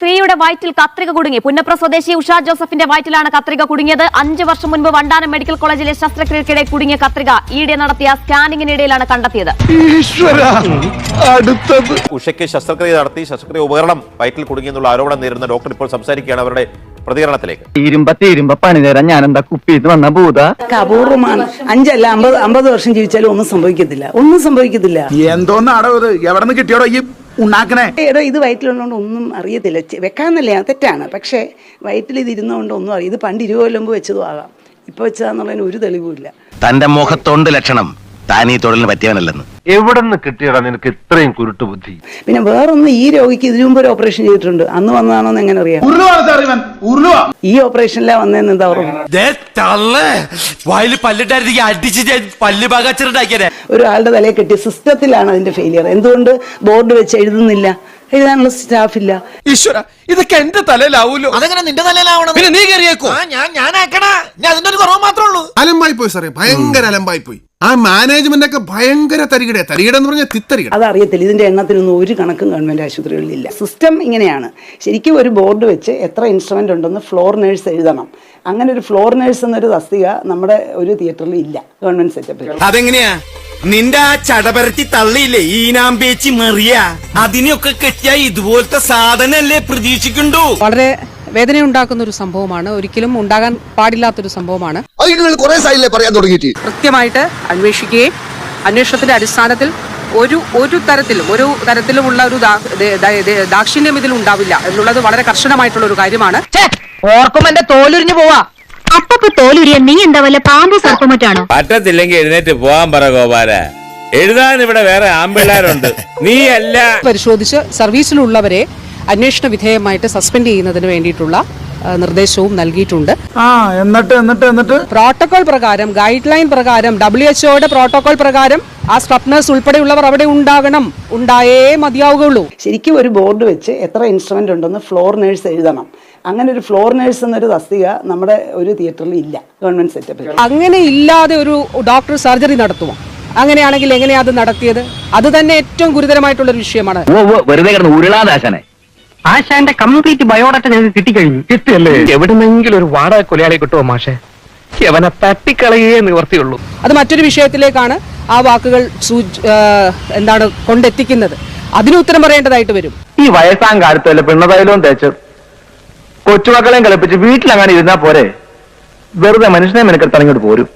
സ്ത്രീയുടെ വയറ്റിൽ കത്രിക കുടുങ്ങി. പുന്നപ്ര സ്വദേശി ഉഷ ജോസഫിന്റെ വയറ്റിലാണ് കത്രിക കുടുങ്ങിയത്. 5 വർഷം മുൻപ് വണ്ടാനം മെഡിക്കൽ കോളേജിലെ ശസ്ത്രക്രിയക്കിടെ കുടുങ്ങിയ കത്രിക ഈയിടെ നടത്തിയ സ്കാനിങ്ങിനിടയിലാണ് കണ്ടെത്തിയത്. ഉഷയ്ക്ക് ശസ്ത്രക്രിയ നടത്തി ശസ്ത്രക്രിയ ഉപകരണം വയറ്റിൽ കുടുങ്ങിയെന്നുള്ള ആരോപണം നേരിടുന്ന ഡോക്ടർ ഇപ്പോൾ സംസാരിക്കുകയാണ്. അവരുടെ പ്രതികരണത്തിലേക്ക്. പണി തരാൻ ഞാൻ എന്താ കുപ്പിയിട്ട് വന്ന ഭൂത അപൂർവമാണ്. 5 അല്ല 50 വർഷം ജീവിച്ചാലും ഒന്നും സംഭവിക്കത്തില്ല. എന്തോന്നാടോ ഇത്? എവിടെ നിന്ന് കിട്ടിയോടോ ഈ ഉണ്ടാക്കണേ? ഇത് വയറ്റിലുള്ളതുകൊണ്ട് ഒന്നും അറിയത്തില്ല. വെക്കാന്നല്ലേ, തെറ്റാണ്. പക്ഷേ വയറ്റിൽ ഇത് ഇരുന്നുകൊണ്ട് ഒന്നും അറിയാം. ഇത് പണ്ട് 20 കൊല്ലം മുമ്പ് വെച്ചതും ആകാം. ഇപ്പൊ വെച്ചതാന്നുള്ളതിന് ഒരു തെളിവുമില്ല. തന്റെ മുഖത്തോണ്ട് ലക്ഷണം താൻ ഈ തൊഴിലിന് പറ്റിയവനല്ലെന്ന്. എവിടെ നിന്ന് കിട്ടിയടാ നിനക്ക് ഇത്രയും കുരുട്ട് ബുദ്ധി? പിന്നെ വേറൊന്ന്, ഈ രോഗിക്ക് ഇതിനു മുമ്പ് ഒരു ഓപ്പറേഷൻ ചെയ്തിട്ടുണ്ട്. അന്ന് വന്നതാണോന്ന് എങ്ങനെ അറിയാം? ഈ ഓപ്പറേഷനിലാ വന്നതെന്ന് എന്താ ഓർമ്മ? ഒരാളുടെ തലയെ കെട്ടിയ സിസ്റ്റത്തിലാണ് അതിന്റെ ഫെയിലിയർ. എന്തുകൊണ്ട് ബോർഡ് വെച്ച് എഴുതുന്നില്ല? എഴുതാനുള്ള സ്റ്റാഫില്ല. ഈശ്വര, ഇതൊക്കെ എന്റെ തലയിലാവൂലോ? അതെങ്ങനെ നിന്റെ തലയിലാവണം? പിന്നെ നീ കയറിയേക്കോ? ഞാനാക്കണ, ഞാൻ അതിന്റെ ഒരു കുറവ് മാത്രമേ ഉള്ളൂ. അലമ്പായി പോയി സാറേ, ഭയങ്കര അലമ്പായി പോയി. ആ മാനേജ്മെന്റ് ഒക്കെ ഭയങ്കര തരികിട എന്ന് പറഞ്ഞാൽ തിത്തരികിട. അതറിയത്തില്ല. ഇതിന്റെ എണ്ണത്തിനൊന്നും ഒരു കണക്കും ഗവൺമെന്റ് ആശുപത്രികളിലില്ല. സിസ്റ്റം ഇങ്ങനെയാണ്. ശരിക്കും ഒരു ബോർഡ് വെച്ച് എത്ര ഇൻസ്ട്രുമെന്റ് ഉണ്ടെന്ന് ഫ്ലോർ നേഴ്സ് എഴുതണം. അങ്ങനെ ഒരു ഫ്ലോർ നേഴ്സ് എന്നൊരു തസ്തിക നമ്മുടെ ഒരു തിയേറ്ററിൽ ഇല്ല ഗവൺമെന്റ് സെറ്റപ്പിൽ. അതെങ്ങനെയാ? നിന്റെ ആ ചടപരത്തി തള്ളിയില്ലേ ഈനാമ്പേച്ചി മറിയ, അതിനെയൊക്കെ കെട്ടിയ ഇതുപോലത്തെ സാധനല്ലേ പ്രതീക്ഷിക്കണ്ടു. വളരെ വേദനയുണ്ടാക്കുന്ന ഒരു സംഭവമാണ്. ഒരിക്കലും ഉണ്ടാകാൻ പാടില്ലാത്തൊരു സംഭവമാണ്. കൃത്യമായിട്ട് അന്വേഷിക്കുകയും അന്വേഷണത്തിന്റെ അടിസ്ഥാനത്തിൽ ഒരു തരത്തിലുമുള്ള ഒരു ദാക്ഷിണ്യം ഇതിൽ ഉണ്ടാവില്ല എന്നുള്ളത് വളരെ കർശനമായിട്ടുള്ള ഒരു കാര്യമാണ്. ഓർക്കുമ്പോ എന്റെ തോലുരിഞ്ഞു പോവാ. അപ്പൊ തോലുരിയ നീ എന്താ വല്ല പാമ്പ് സർപ്പമറ്റാണോ? പറ്റത്തില്ലെങ്കിൽ എഴുന്നേറ്റ് പോവാൻ പറ ഗോപാല. എഴുതാൻ ഇവിടെ വേറെ ആമ്പിള്ളാരുണ്ട്, നീ അല്ല. പരിശോധിച്ച് സർവീസിലുള്ളവരെ അന്വേഷണ വിധേയമായിട്ട് സസ്പെൻഡ് ചെയ്യുന്നതിന് വേണ്ടിയിട്ടുള്ള നിർദ്ദേശവും നൽകിയിട്ടുണ്ട്. എന്നിട്ട് പ്രോട്ടോകോൾ പ്രകാരം, ഗൈഡ് ലൈൻ പ്രകാരം, WHO പ്രോട്ടോകോൾ പ്രകാരം ആ സ്ട്രപ്നേഴ്സ് ഉൾപ്പെടെയുള്ളവർ അവിടെ ഉണ്ടായേ മതിയാവുകയുള്ളൂ. ശരിക്കും ഒരു ബോർഡ് വെച്ച് എത്ര ഇൻസ്ട്രുമെന്റ് ഉണ്ടെന്ന് ഫ്ലോർ നേഴ്സ് എഴുതണം. അങ്ങനെ ഒരു ഫ്ലോർ നേഴ്സ് എന്നൊരു തസ്തിക നമ്മുടെ ഒരു തിയേറ്ററിൽ ഇല്ല ഗവൺമെന്റ് സെറ്റപ്പിൽ. അങ്ങനെ ഇല്ലാതെ ഒരു ഡോക്ടർ സർജറി നടത്തുമോ? അങ്ങനെയാണെങ്കിൽ എങ്ങനെയാ അത് നടത്തിയത്? അത് തന്നെ ഏറ്റവും ഗുരുതരമായിട്ടുള്ള ഒരു വിഷയമാണ്. വെറുതെ കിടന്ന് ഉരുളാദാശനെ. ആശാന്റെ കംപ്ലീറ്റ് ബയോഡാറ്റ ഞങ്ങൾക്ക് കിട്ടിക്കഴിഞ്ഞു. കിട്ടിയല്ലേ? എവിടെന്നെങ്കിലും ഒരു വാടക കൊലയാളി കിട്ടുമോ മാഷെ? അവനെ തട്ടിക്കളയേ നിവർത്തിയുള്ളൂ. അത് മറ്റൊരു വിഷയത്തിലേക്കാണ് ആ വാക്കുകൾ കൊണ്ടെത്തിക്കുന്നത്. അതിന് ഉത്തരം പറയേണ്ടതായിട്ട് വരും. ഈ വയസ്സാം കാലത്തല്ലേ പിണ്ണതയിലും തേച്ച് കൊച്ചുമക്കളെയും കളിപ്പിച്ച് വീട്ടിലങ്ങനെ ഇരുന്നാ പോരെ? വെറുതെ മനുഷ്യനെ മെനക്കെടുത്ത് ഇങ്ങോട്ട് പോരും.